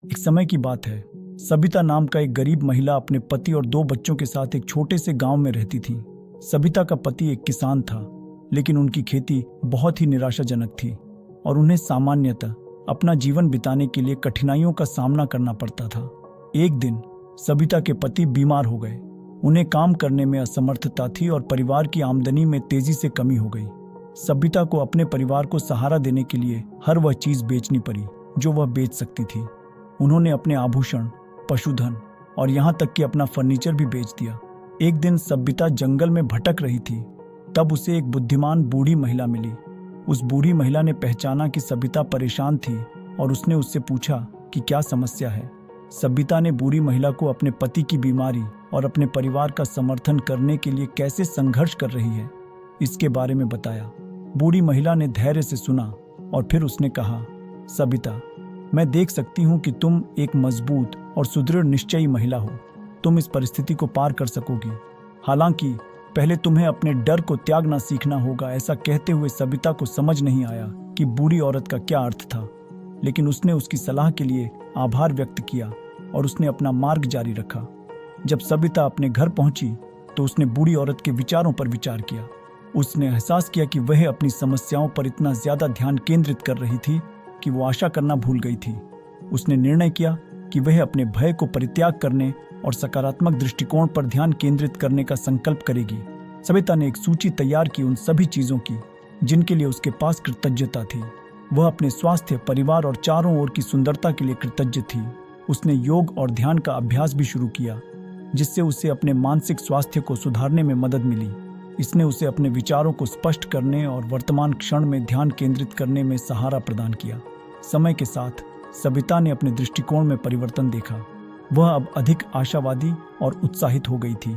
एक समय की बात है। सबिता नाम का एक गरीब महिला अपने पति और दो बच्चों के साथ एक छोटे से गांव में रहती थी। सबिता का पति एक किसान था, लेकिन उनकी खेती बहुत ही निराशाजनक थी और उन्हें सामान्यतः अपना जीवन बिताने के लिए कठिनाइयों का सामना करना पड़ता था। एक दिन सबिता के पति बीमार हो गए। उन्हें काम करने में असमर्थता थी और परिवार की आमदनी में तेजी से कमी हो गई। सबिता को अपने परिवार को सहारा देने के लिए हर वह चीज बेचनी पड़ी जो वह बेच सकती थी। उन्होंने अपने आभूषण, पशुधन और यहाँ तक कि अपना फर्नीचर भी बेच दिया। एक दिन सबिता जंगल में भटक रही थी, तब उसे एक बुद्धिमान बूढ़ी महिला मिली। उस बूढ़ी महिला ने पहचाना कि सबिता परेशान थी और उसने उससे पूछा कि क्या समस्या है। सबिता ने बूढ़ी महिला को अपने पति की बीमारी और अपने परिवार का समर्थन करने के लिए कैसे संघर्ष कर रही है इसके बारे में बताया। बूढ़ी महिला ने धैर्य से सुना और फिर उसने कहा, सबिता, मैं देख सकती हूँ कि तुम एक मजबूत और सुदृढ़ निश्चयी महिला हो। तुम इस परिस्थिति को पार कर सकोगी। हालांकि पहले तुम्हें अपने डर को त्यागना सीखना होगा। ऐसा कहते हुए सबिता को समझ नहीं आया कि बूढ़ी औरत का क्या अर्थ था, लेकिन उसने उसकी सलाह के लिए आभार व्यक्त किया और उसने अपना मार्ग जारी रखा। जब सबिता अपने घर पहुंची तो उसने बूढ़ी औरत के विचारों पर विचार किया। उसने एहसास किया कि वह अपनी समस्याओं पर इतना ज्यादा ध्यान केंद्रित कर रही थी कि वो आशा करना भूल गई थी। उसने निर्णय किया कि वह अपने भय को परित्याग करने और सकारात्मक दृष्टिकोण पर ध्यान केंद्रित करने का संकल्प करेगी। सबिता ने एक सूची तैयार की उन सभी चीजों की जिनके लिए उसके पास कृतज्ञता थी। वह अपने स्वास्थ्य, परिवार और चारों ओर की सुंदरता के लिए कृतज्ञ थी। उसने योग और ध्यान का अभ्यास भी शुरू किया, जिससे उसे अपने मानसिक स्वास्थ्य को सुधारने में मदद मिली। इसने उसे अपने विचारों को स्पष्ट करने और वर्तमान क्षण में ध्यान केंद्रित करने में सहारा प्रदान किया। समय के साथ सबिता ने अपने दृष्टिकोण में परिवर्तन देखा। वह अब अधिक आशावादी और उत्साहित हो गई थी।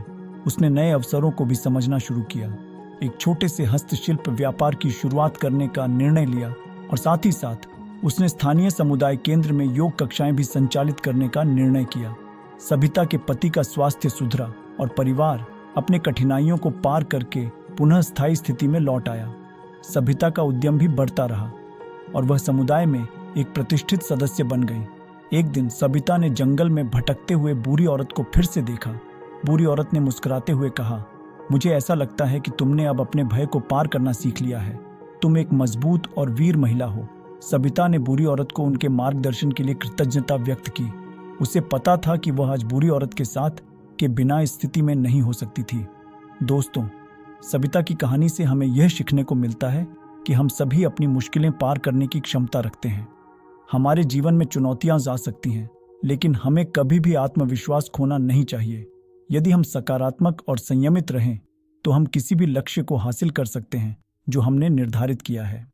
उसने नए अवसरों को भी समझना शुरू किया। एक छोटे से हस्तशिल्प व्यापार की शुरुआत करने का निर्णय लिया और साथ ही साथ उसने स्थानीय समुदाय केंद्र में योग कक्षाएं भी संचालित करने का निर्णय किया। सबिता के पति का स्वास्थ्य सुधरा और परिवार अपने कठिनाइयों को पार करके पुनः स्थायी स्थिति में लौट आया। सबिता का उद्यम भी बढ़ता रहा और वह समुदाय में एक प्रतिष्ठित सदस्य बन गई। एक दिन सबिता ने जंगल में भटकते हुए बूढ़ी औरत को फिर से देखा। बूढ़ी औरत ने मुस्कुराते हुए कहा, मुझे ऐसा लगता है कि तुमने अब अपने भय को पार करना सीख लिया है। तुम एक मजबूत और वीर महिला हो। सबिता ने बूढ़ी औरत को उनके मार्गदर्शन के लिए कृतज्ञता व्यक्त की। उसे पता था कि वह आज बूढ़ी औरत के साथ के बिना इस स्थिति में नहीं हो सकती थी। दोस्तों, सबिता की कहानी से हमें यह सीखने को मिलता है कि हम सभी अपनी मुश्किलें पार करने की क्षमता रखते हैं। हमारे जीवन में चुनौतियां आ सकती हैं, लेकिन हमें कभी भी आत्मविश्वास खोना नहीं चाहिए। यदि हम सकारात्मक और संयमित रहें, तो हम किसी भी लक्ष्य को हासिल कर सकते हैं जो हमने निर्धारित किया है।